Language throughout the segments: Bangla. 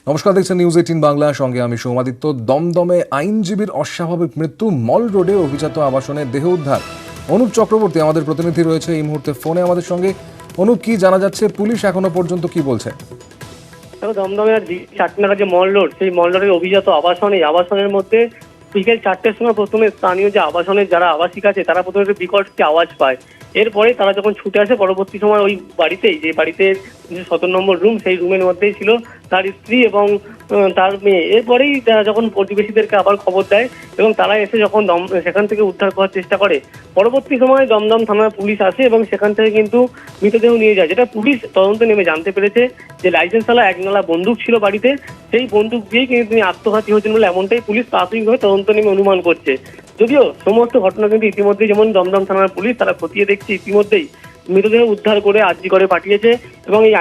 নমস্কার, দেখছেন নিউজ 18 বাংলা, সঙ্গে আমি সৌমাদিত্য। দমদমে আইনজীবীর অস্বাভাবিক মৃত্যু, মল রোডে অভিজাত আবাসনে দেহ উদ্ধার। অনুপ চক্রবর্তী আমাদের প্রতিনিধি রয়েছে এই মুহূর্তে ফোনে আমাদের সঙ্গে। অনুপ, কি জানা যাচ্ছে? পুলিশ এখনো পর্যন্ত কি বলছে? দমদমের 4 নাগাদ যে মল রোড, সেই মল রোডের অভিজাত আবাসনের মধ্যে বিকেল 4টের সময় প্রথমে স্থানীয় যে আবাসনের যারা আবাসিক আছে তারা প্রথমে একটা বিকট একটি আওয়াজ পায়। এরপরে তারা যখন ছুটে আসে, পরবর্তী সময় ওই বাড়িতে 17 নম্বর রুম, সেই রুমের মধ্যেই ছিল তার স্ত্রী এবং তার মেয়ে। এরপরেই যখন প্রতিবেশীদেরকে আবার খবর দেয় এবং তারা এসে যখন সেখান থেকে উদ্ধার করার চেষ্টা করে, পরবর্তী সময় দমদম থানার পুলিশ আসে এবং সেখান থেকে কিন্তু মৃতদেহ নিয়ে যায়। যেটা পুলিশ তদন্তে নেমে জানতে পেরেছে যে লাইসেন্সওয়ালা একনালা বন্দুক ছিল বাড়িতে, সেই বন্দুক দিয়েই কিন্তু তিনি আত্মঘাতী হয়েছেন বলে এমনটাই পুলিশ প্রাথমিকভাবে তদন্ত নেমে অনুমান করছে। যদিও সমস্ত ঘটনা কিন্তু ইতিমধ্যেই, যেমন দমদম থানার পুলিশ তারা খতিয়ে দেখছে, ইতিমধ্যেই মৃতদেহ উদ্ধার করে আরজি করে পাঠিয়েছে এবং এই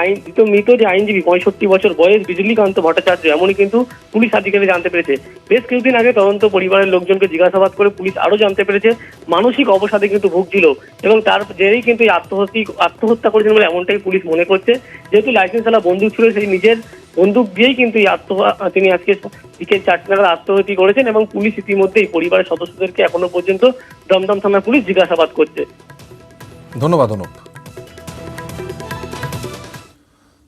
মৃত যে আইনজীবী 65 বছর বয়স বিজুলীকান্ত ভট্টাচার্য, এমনই কিন্তু পুলিশ আধিকারিক জানতে পেরেছে। বেশ কিছুদিন আগে তদন্ত পরিবারের লোকজনকে জিজ্ঞাসাবাদ করে পুলিশ আরো জানতে পেরেছে মানসিক অবসাদে কিন্তু ভুগছিল এবং তার জেরেই কিন্তু আত্মহত্যা করেছেন বলে এমনটাই পুলিশ মনে করছে। যেহেতু লাইসেন্সওয়ালা বন্দুক ছিল, সেই নিজের বন্দুক দিয়েই কিন্তু তিনি আজকে বিকেল 4টা নাগাদ আত্মহত্যা করেছেন এবং পুলিশ ইতিমধ্যেই পরিবারের সদস্যদেরকে এখনো পর্যন্ত দমদম থানার পুলিশ জিজ্ঞাসাবাদ করছে। ধন্যবাদ অনুপ।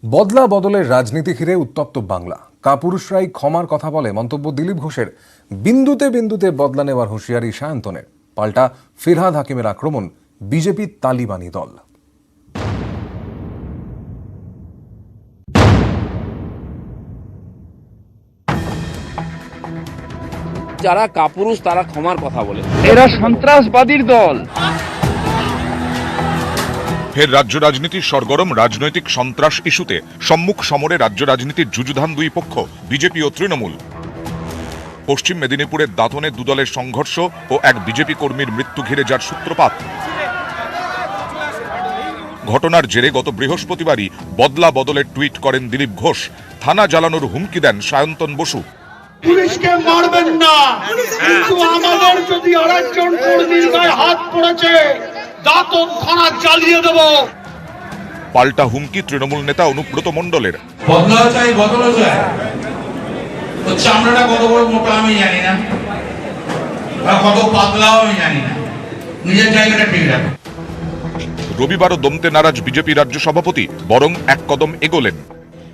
বদলা বদলের রাজনীতি ঘিরে উত্তপ্ত বাংলা। কাপুরুষরাই ক্ষমার কথা বলে, মন্তব্য দিলীপ ঘোষের। বিন্দুতে বিন্দুতে বদলা নেওয়ার হুঁশিয়ারি সায়ন্তনের। পাল্টা ফিরহাদ হাকিমের আক্রমণ বিজেপি তালিবানি দল। যারা কাপুরুষ তারা ক্ষমার কথা বলে, এরা সন্ত্রাসবাদীর দল। ফের রাজ্য রাজনীতির সরগরম রাজনৈতিক সন্ত্রাস ইস্যুতে সম্মুখ সমরে রাজ্য রাজনীতির যুযুধান দুই পক্ষ, বিজেপি ও তৃণমূল। পশ্চিম মেদিনীপুরের দাঁতনে দুদলের সংঘর্ষ ও এক বিজেপি কর্মীর মৃত্যু ঘিরে যার সূত্রপাত। ঘটনার জেরে গত বৃহস্পতিবারই বদলা বদলের টুইট করেন দিলীপ ঘোষ। থানা জ্বালানোর হুমকি দেন সায়ন্তন বসু। পুলিশকে মারবেন না, কিন্তু আমাদের যদি আরেকজন কর্মীর গায়ে হাত পড়েছে, দাঁতন থানা জ্বালিয়ে দেব। পাল্টা হুমকি তৃণমূল নেতা অনুব্রত মণ্ডলের। বদলা চাই, বদলা চাই। তো চামড়াটা কত বড় মোটা আমি জানি না, বা কত পাতলাও আমি জানি না, নিজের জায়গাটা ঠিক রাখো। রবিবারও দমতে নারাজ বিজেপি রাজ্য সভাপতি, বরং এক কদম এগোলেন।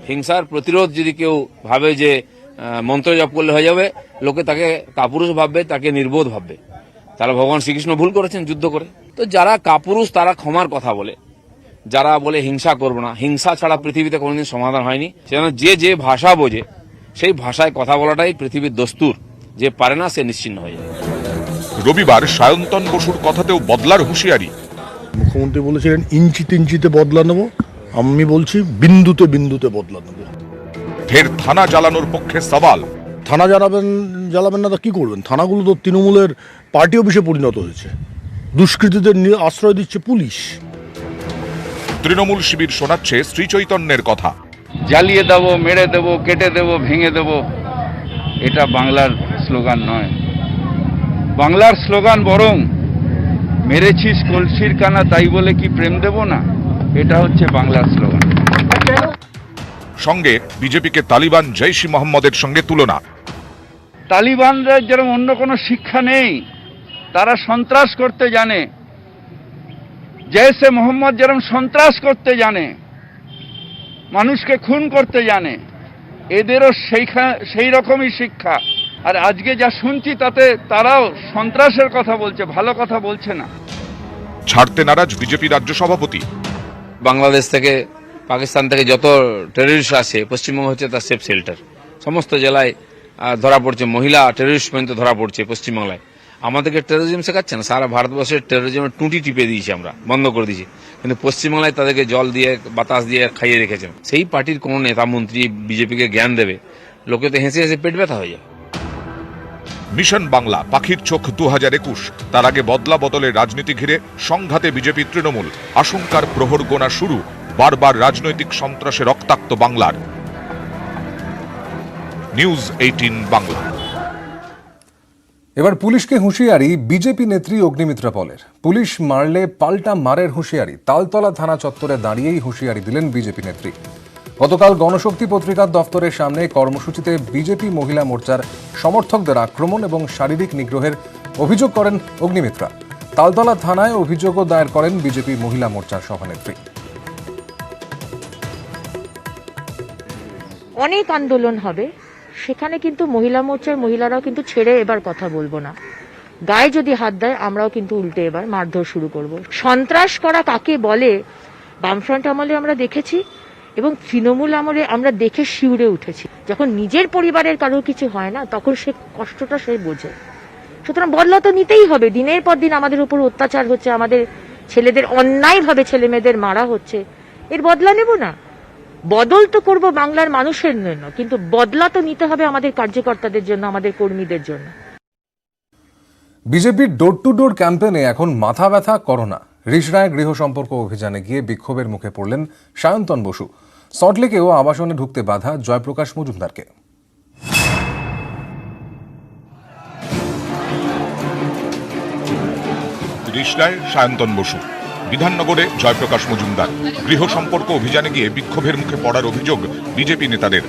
হিংসার প্রতিরোধ যদি কেউ ভাবে যে মন্ত্র জপ করলে হয়ে যাবে, লোকে তাকে কাপুরুষ ভাববে, তাকে নির্বোধ ভাববে। তারা ভগবান শ্রীকৃষ্ণ ভুল করেছেন যুদ্ধ করে। তো যারা কাপুরুষ তারা ক্ষমার কথা বলে, যারা বলে হিংসা করবো না, হিংসা ছাড়া পৃথিবীতে কোনোদিন সমাধান হয়নি। সেজন্য যে ভাষা বোঝে সেই ভাষায় কথা বলাটাই পৃথিবীর দস্তুর। যে পারে না সে নিশ্চিন্ন হয়ে যায়। রবিবার সায়ন্তন বসুর কথাতেও বদলার হুঁশিয়ারি। মুখ্যমন্ত্রী বলেছিলেন ইঞ্চিতে ইঞ্চিতে বদলা নেব, আমি বলছি বিন্দুতে বিন্দুতে বদলা নেব। ফের থানা জ্বালানোর পক্ষে সওয়াল। থানা জ্বালাবেন না তো কি করবেন? থানাগুলো তো তৃণমূলের পার্টি অফিসে পরিণত হয়েছে। দুষ্কৃতীদের আশ্রয় দিচ্ছে পুলিশ। তৃণমূল শিবির শোনাচ্ছে শ্রী চৈতন্যের কথা। জ্বালিয়ে দেব, মেরে দেব, কেটে দেব, ভেঙে দেব, এটা বাংলার স্লোগান নয়। বাংলার স্লোগান বরং মেরেছিস কলসির কানা, তাই বলে কি প্রেম দেব না, এটা হচ্ছে বাংলার স্লোগান। সঙ্গে বিজেপিকে তালিবান জৈশ-ই মোহাম্মদের সঙ্গে তুলনা। তালিবানরা যেরকম অন্য কোনো শিক্ষা নেই, তারা সন্ত্রাস করতে জানে। জৈশ-এ মোহাম্মদ যেরকম সন্ত্রাস করতে জানে, মানুষকে খুন করতে জানে, এদেরও সেই রকমই শিক্ষা। আর আজকে যা শুনছি তাতে তারাও সন্ত্রাসের কথা বলছে, ভালো কথা বলছে না। ছাড়তে নারাজ বিজেপি রাজ্য সভাপতি। বাংলাদেশ থেকে, পাকিস্তান থেকে যত টেররিস্ট আসে, পশ্চিমবঙ্গ হচ্ছে তার সেফ শেল্টার। সমস্ত জেলায় ধরা পড়ছে, মহিলা টেররিস্ট পর্যন্ত ধরা পড়ছে পশ্চিমবাংলায়। আমাদেরকে টেরোরিজম শেখাচ্ছে না, সারা ভারতবর্ষের টেরোরিজমের টুটি টিপে দিয়েছি, আমরা বন্ধ করে দিয়েছি। কিন্তু পশ্চিমবাংলায় তাদেরকে জল দিয়ে, বাতাস দিয়ে খাইয়ে রেখেছেন। সেই পার্টির কোন নেতা মন্ত্রী বিজেপিকে জ্ঞান দেবে? লোকে তো হেসে হেসে পেট ব্যথা হয়ে যায়। মিশন বাংলা, পাখির চোখ 2021। তার আগে বদলা বদলের রাজনীতি ঘিরে সংঘাতে বিজেপি তৃণমূল। আশঙ্কার প্রহর গোনা শুরু, বারবার রাজনৈতিক সন্ত্রাসে রক্তাক্ত বাংলার। নিউজ 18 বাংলা। এবার পুলিশকে হুঁশিয়ারি বিজেপি নেত্রী অগ্নিমিত্রা পলের। পুলিশ মারলে পাল্টা মারের হুঁশিয়ারি। তালতলা থানা চত্বরে দাঁড়িয়েই হুঁশিয়ারি দিলেন বিজেপি নেত্রী। গতকাল গণশক্তি পত্রিকার দফতরের সামনে কর্মসূচিতে বিজেপি মহিলা মোর্চার সমর্থকদের আক্রমণ এবং শারীরিক নিগ্রহের অভিযোগ করেন অগ্নিমিত্রা। তালতলা থানায় অভিযোগও দায়ের করেন বিজেপি মহিলা মোর্চার সভানেত্রী। অনেক আন্দোলন হবে, সেখানে কিন্তু মহিলা মোর্চার মহিলারাও কিন্তু ছেড়ে এবার কথা বলবো না। গায়ে যদি হাত দেয় আমরাও কিন্তু উল্টে এবার মারধর শুরু করব। সন্ত্রাস করা কাকে বলে বামফ্রন্ট আমলে আমরা দেখেছি এবং তৃণমূল আমলে আমরা দেখে শিউরে উঠেছি। যখন নিজের পরিবারের কারোর কিছু হয় না তখন সে কষ্টটা সে বোঝে। সুতরাং বদলা তো নিতেই হবে। দিনের পর দিন আমাদের উপর অত্যাচার হচ্ছে, আমাদের ছেলেদের অন্যায়ভাবে ছেলে মেয়েদের মারা হচ্ছে, এর বদলা নেব না। বদল তো করব বাংলার মানুষের জন্য, কিন্তু বদলা তো নিতে হবে আমাদের কার্যকর্তাদের জন্য, আমাদের কর্মীদের জন্য। বিজেপির ডোর টু ডোর ক্যাম্পেইনে এখন মাথা ব্যথা করোনা। রিষড়ায় গৃহ সম্পর্ক অভিযানে গিয়ে বিক্ষোভের মুখে পড়লেন সায়ন্তন বসু। সল্টলেকেও আবাসনে ঢুকতে বাধা জয়প্রকাশ মজুমদারকে। রিষড়ায় সায়ন্তন বসু, বিধাননগরে জয়প্রকাশ মজুমদার। গৃহ সম্পর্ক অভিযানে গিয়ে বিক্ষোভের মুখে পড়ার অভিযোগ বিজেপি নেতাদের।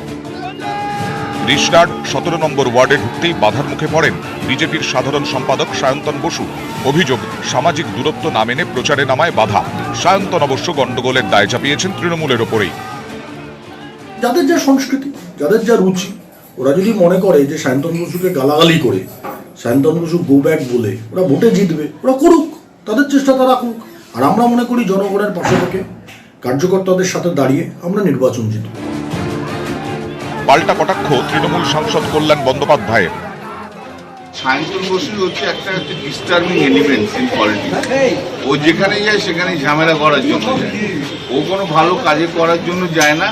রিষড়ার 17 নম্বর ওয়ার্ডে ঢুকতেই বাধার মুখে পড়েন বিজেপির সাধারণ সম্পাদক সায়ন্তন বসু। অভিযোগ, সামাজিক দূরত্ব না মেনে প্রচারে নামায় বাধা। সায়ন্তন অবশ্য গন্ডগোলের দায় চাপিয়েছেন তৃণমূলের ওপরেই। যাদের যা সংস্কৃতি, যাদের যা রুচি, ওরা যদি মনে করে যে সায়ন্তন বসুকে গালাগালি করে সায়ন্তন বসু গো ব্যাক বলে ওরা ভোটে জিতবে, ওরা করুক, তাদের চেষ্টা তারা করুক। আর আমরা মনে করি জনগণের পাশে থেকে কার্যকর্তাদের সাথে দাঁড়িয়ে আমরা নির্বাচন জিতব। পাল্টা কটাক্ষ তৃণমূল সাংসদ কল্যাণ বন্দ্যোপাধ্যায়ের। সায়ন্তন বসু হচ্ছে একটা ডিস্টার্বিং এলিমেন্ট ইন পলিটিক্স। ও যেখানে যায় সেখানে ঝামেলা করার জন্য যায়, ও কোনো ভালো কাজে করার জন্য যায় না।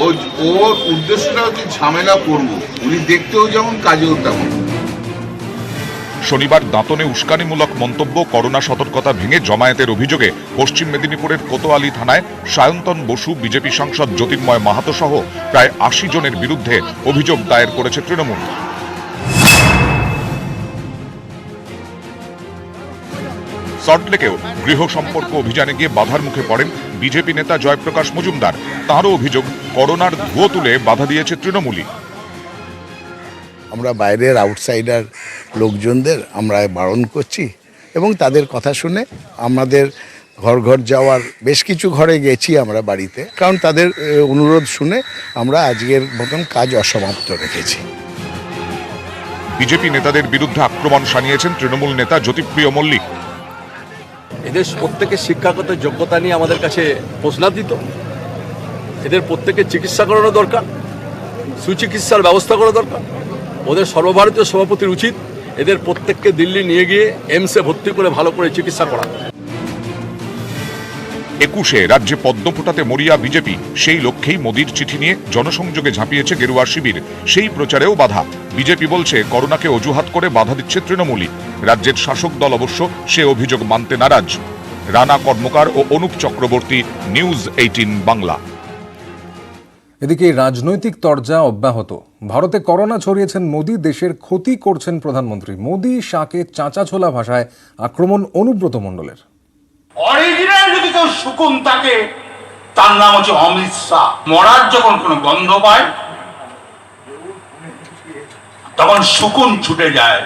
ওর উদ্দেশ্যটা হচ্ছে ঝামেলা করব। উনি দেখতেও যেমন কাজেও তেমন। শনিবার দাঁতনে উস্কানিমূলক মন্তব্য, করোনা সতর্কতা ভেঙে জমায়েতের অভিযোগে পশ্চিম মেদিনীপুরের কোতোয়ালি থানায় সায়ন্তন বসু, বিজেপি সাংসদ জ্যোতির্ময় মাহাতো সহ প্রায় 80 জনের বিরুদ্ধে অভিযোগ দায়ের করেছে তৃণমূল। সল্টলেকেও গৃহ সম্পর্ক অভিযানে গিয়ে বাধার মুখে পড়েন বিজেপি নেতা জয়প্রকাশ মজুমদার। তাঁরও অভিযোগ, করোনার ধুয়ো তুলে বাধা দিয়েছে তৃণমূলই। আমরা বাইরের আউটসাইডার লোকজনদের আমরা বারণ করছি এবং তাদের কথা শুনে আমাদের ঘর ঘর যাওয়ার বেশ কিছু ঘরে গেছি আমরা বাড়িতে, কারণ তাদের অনুরোধ শুনে আমরা আজকের মতন কাজ অসমাপ্ত রেখেছি। বিজেপি নেতাদের বিরুদ্ধে আক্রমণ শানিয়েছেন তৃণমূল নেতা জ্যোতিপ্রিয় মল্লিক। এদের প্রত্যেকের শিক্ষাগত যোগ্যতা নিয়ে আমাদের কাছে প্রশ্নাতীত। এদের প্রত্যেকের চিকিৎসা করানো দরকার, সুচিকিৎসার ব্যবস্থা করা দরকার। ওদের সর্বভারতীয় সভাপতির উচিত এদের প্রত্যেককে দিল্লি নিয়ে গিয়ে এমসে ভর্তি করে ভালো করে চিকিৎসা করা। 21-এ রাজ্যে পদ্ম ফোটাতে মরিয়া বিজেপি, সেই লক্ষ্যেই মোদির চিঠি নিয়ে জনসংযোগে ঝাঁপিয়েছে গেরুয়া শিবির। সেই প্রচারেও বাধা। বিজেপি বলছে করোনাকে অজুহাত করে বাধা দিচ্ছে তৃণমূলই। রাজ্যের শাসক দল অবশ্য সে অভিযোগ মানতে নারাজ। রানা কর্মকার ও অনুপ চক্রবর্তী, নিউজ 18 বাংলা। এদিকে রাজনৈতিক তরজা অব্যাহত। ভারতে করোনা ছড়িয়েছেন মোদি, দেশের ক্ষতি করছেন প্রধানমন্ত্রী। মোদি শাকে চাঁচা ছোলা ভাষায় আক্রমণ অনুব্রত মণ্ডলের। অরিজিনাল যদি কেউ শুকুন থাকে তার নাম হচ্ছে অমিত শাহ। মরার যখন কোনো গন্ধ পায় তখন শুকুন ছুটে যায়।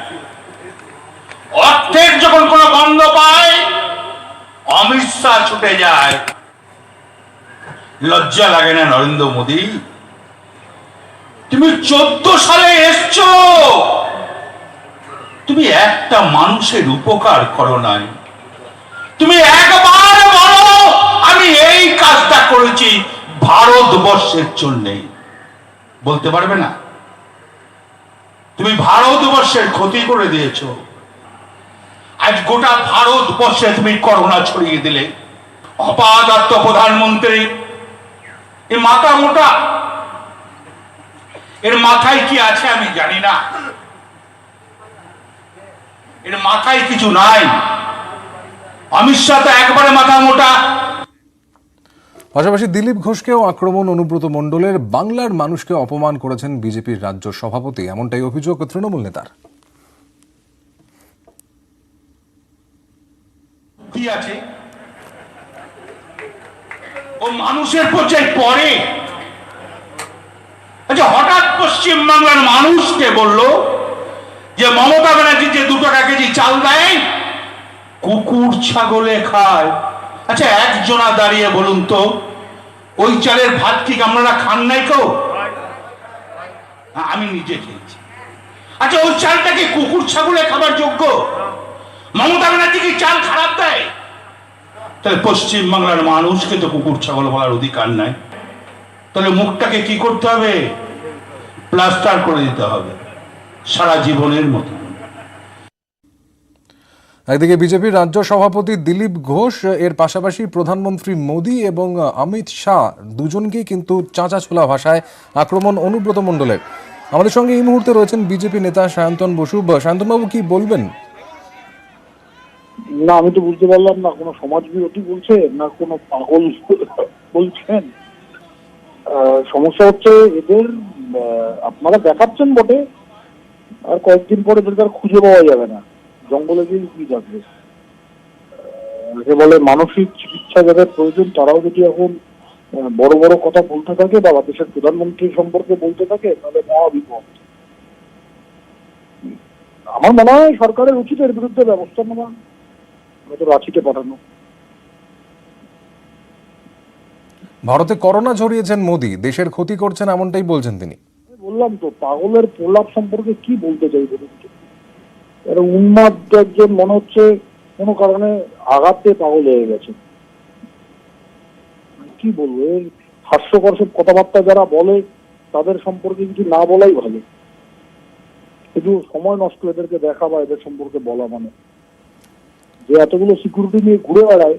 অর্থের যখন কোনো গন্ধ পায় অমিত শাহ ছুটে যায়। লজ্জা লাগে না নরেন্দ্র মোদী? তুমি 14 সালে এসছো, তুমি একটা মানুষের উপকার করো নাই। তুমি একবার বলো আমি এই কাজটা করেছি ভারতবর্ষের জন্য, বলতে পারবে না? তুমি ভারতবর্ষের ক্ষতি করে দিয়েছো। আজ গোটা ভারতবর্ষে তুমি করোনা ছড়িয়ে দিলে। অপাদাত্ত প্রধানমন্ত্রী, এ মাথা মোটা, এর মাথায় কি আছে আমি জানি না, এর মাথায় কিছু নাই। অমিত শাহ তো একবারে মাথা মোটা। পাশাপাশি দিলীপ ঘোষকেও আক্রমণ অনুব্রত মণ্ডলের। বাংলার মানুষকে অপমান করেছেন বিজেপির রাজ্য সভাপতি, এমনটাই অভিযোগ তৃণমূল নেতার। কি আছে? ও মানুষের পর্যায়ে পড়ে, আচ্ছা, হঠাৎ পশ্চিম বাংলার মানুষকে বলল যে মমতা ব্যানার্জি যে 2 টাকা কেজি চাল দেয় কুকুর ছাগলে খায়। আচ্ছা, একজনা দাঁড়িয়ে বলুন তো, ওই চালের ভাত কি আপনারা খান নাই কেউ? আমি নিজে খেয়েছি। আচ্ছা, ওই চালটা কি কুকুর ছাগলে খাবার যোগ্য? মমতা ব্যানার্জি কি চাল খারাপ দেয়? তাহলে পশ্চিম বাংলার মানুষকে তো কুকুর ছাগল বলার অধিকার নাই। তাহলে মুখটাকে কি করতে হবে? প্লাস্টার করে দিতে হবে সারা জীবনের মতো। একদিকে বিজেপির রাজ্য সভাপতি দিলীপ ঘোষ, এর পাশাপাশি প্রধানমন্ত্রী মোদী এবং অমিত শাহ দুজনকেই কিন্তু চাঁচা ছোলা ভাষায় আক্রমণ অনুব্রত মণ্ডলের। আমাদের সঙ্গে এই মুহূর্তে রয়েছেন বিজেপি নেতা সায়ন্তন বসু। সায়ন্তনবাবু, কি বলবেন? না, আমি তো বুঝতে পারলাম না, কোনো সমাজ বিরোধী বলছে না কোনো পাগল বলছেন। সমস্যা হচ্ছে এদের, আপনারা দেখাচ্ছেন বটে, আর কয়েকদিন পরে এদেরকে আর খুঁজে পাওয়া যাবে না, জঙ্গলে গিয়ে কি থাকবে। একে বলে মানসিক চিকিৎসা যাদের প্রয়োজন, তারাও যদি এখন বড় বড় কথা বলতে থাকে বা দেশের প্রধানমন্ত্রী সম্পর্কে বলতে থাকে, তাহলে মহা বিপদ। আমার মনে হয় সরকারের উচিত এর বিরুদ্ধে ব্যবস্থা নেওয়া, হয়তো রাঁচিতে পাঠানো। ভারতে করোনা ছড়িয়েছেন মোদী, দেশের ক্ষতি করছেন এমনটাই বলছেন তিনি। বললাম তো, পাগলের প্রলাপ সম্পর্কে কি বলতে চাই বলুন তো? এর উন্মাদ একজন মনে হচ্ছে কোনো কারণে আঘাত পেয়ে পাগল হয়ে গেছে। কি বলবো, এর হাস্যকর সব কথাবার্তা যারা বলে তাদের সম্পর্কে কিছু না বলাই ভালো। শুধু সময় নষ্ট এদেরকে দেখা বা এদের সম্পর্কে বলা, মানে যে এতগুলো সিকিউরিটি নিয়ে ঘুরে বেড়ায়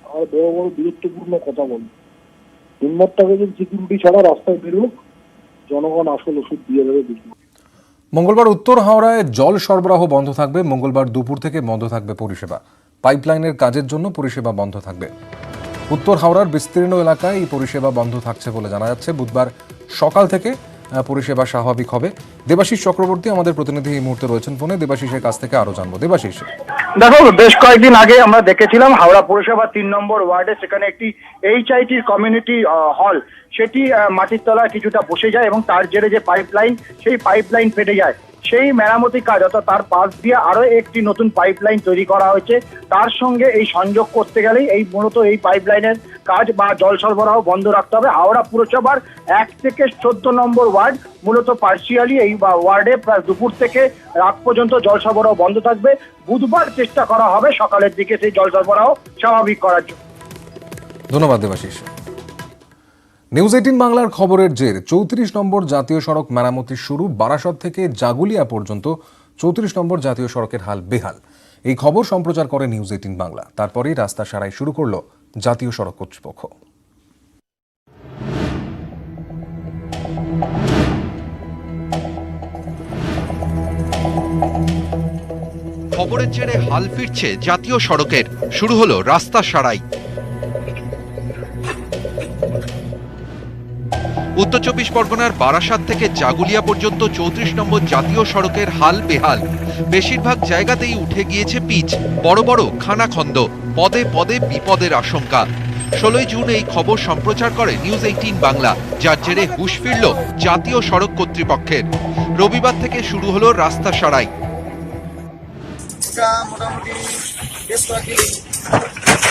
আর বড় বড় বীরত্বপূর্ণ কথা বলে। উন্মাদটাকে যদি সিকিউরিটি ছাড়া রাস্তায় বেরোক, জনগণ আসল ওষুধ দিয়ে দেবে। মঙ্গলবার উত্তর হাওড়ায় জল সরবরাহ বন্ধ থাকবে। মঙ্গলবার দুপুর থেকে বন্ধ থাকবে পরিষেবা। পাইপলাইনের কাজের জন্য পরিষেবা বন্ধ থাকবে। উত্তর হাওড়ার বিস্তীর্ণ এলাকায় এই পরিষেবা বন্ধ থাকছে বলে জানা যাচ্ছে। বুধবার সকাল থেকে পরিষেবা স্বাভাবিক হবে। দেবাশিস চক্রবর্তী আমাদের প্রতিনিধি এই মুহূর্তে রয়েছেন ফোনে। দেবাশিসের কাছ থেকে আরো জানবো। দেবাশিস, দেখো, বেশ কয়েকদিন আগে আমরা দেখেছিলাম হাওড়া পৌরসভা 3 নম্বর ওয়ার্ডে সেখানে একটি HIT কমিউনিটি হল, সেটি মাটির তলায় কিছুটা বসে যায় এবং তার জেরে যে পাইপলাইন, সেই পাইপলাইন ফেটে যায়। সেই মেরামতি কাজ, অর্থাৎ তার পাশ দিয়ে আরো একটি নতুন পাইপলাইন তৈরি করা হয়েছে। তার সঙ্গে এই সংযোগ করতে গেলেই মূলত এই পাইপলাইনের কাজ বা জল সরবরাহ বন্ধ রাখতে হবে। হাওড়া পুরসভার 1 থেকে 14 নম্বর ওয়ার্ড মূলত পার্সিয়ালি এই ওয়ার্ডে প্রায় দুপুর থেকে রাত পর্যন্ত জল সরবরাহ বন্ধ থাকবে। বুধবার চেষ্টা করা হবে সকালের দিকে সেই জল সরবরাহ স্বাভাবিক করার জন্য। ধন্যবাদ দেবাশিস। নিউজ 18 বাংলার খবরের জের 34 নম্বর জাতীয় সড়ক মেরামতি শুরু। বারাসত থেকে জাগুলিয়া পর্যন্ত 34 নম্বর জাতীয় সড়কের হাল বেহাল। এই খবর সম্প্রচার করে নিউজ 18 বাংলা। তারপরেই রাস্তা সারাই শুরু করল জাতীয় সড়ক কর্তৃপক্ষ। খবরের জেরে হাল ফিরছে জাতীয় সড়কের, শুরু হলো রাস্তা সারাই। উত্তর 24 পরগনার বারাসাত থেকে জাগুলিয়া পর্যন্ত 34 নম্বর জাতীয় সড়কের হাল বেহাল। বেশিরভাগ জায়গাতেই উঠে গিয়েছে পিচ, বড় বড় খানাখন্দ, পদে পদে বিপদের আশঙ্কা। 16 জুন এই খবর সম্প্রচার করে নিউজ 18 বাংলা, যার জেরে হুঁশ ফিরল জাতীয় সড়ক কর্তৃপক্ষের। রবিবার থেকে শুরু হলো রাস্তা সারাই। মোটামুটি বেশ কয়েকদিন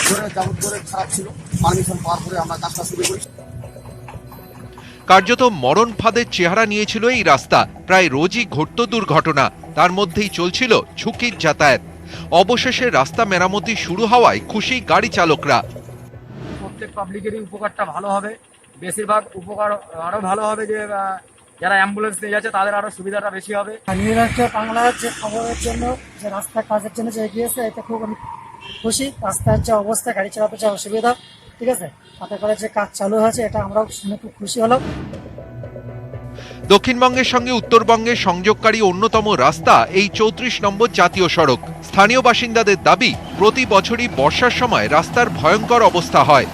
ধরে যাবত করে খারাপ ছিল, পারমিশন পাওয়ার পরে আমরা কাজটা শুরু করি। কার্যত মরণ ফাঁদের চেহারা নিয়েছিল এই রাস্তা। প্রায় রোজই ঘটত দুর্ঘটনা, তার মধ্যেই চলছিল ঝুঁকির যাতায়াত। অবশেষে রাস্তা মেরামতি শুরু হওয়ায় খুশি গাড়ি চালকরা। প্রত্যেক পাবলিকেরই উপকারটা ভালো হবে, বেশিরভাগ উপকার আরো ভালো হবে, যে যারা অ্যাম্বুলেন্স নিয়ে যাচ্ছে তাদের আরো সুবিধাটা বেশি হবে। নিউজ বাংলার যে খবরের জন্য, যে রাস্তার কাজের জন্য যে এগিয়েছে, এতে খুব আমি খুশি। রাস্তার যে অবস্থা, গাড়ি চালাতে যে অসুবিধা, ঠিক আছে, তাতে করে যে কাজ চালু হয়েছে, এটা আমরাও শুনে খুব খুশি হলাম। দক্ষিণবঙ্গের সঙ্গে উত্তরবঙ্গের সংযোগকারী অন্যতম রাস্তা এই 34 নম্বর জাতীয় সড়ক। স্থানীয় বাসিন্দাদের দাবি, প্রতি বছরই বর্ষার সময় রাস্তার ভয়ঙ্কর অবস্থা হয়।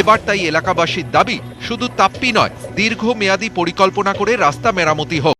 এবার তাই এলাকাবাসীর দাবি, শুধু তাপ্পি নয়, দীর্ঘমেয়াদী পরিকল্পনা করে রাস্তা মেরামতি হোক।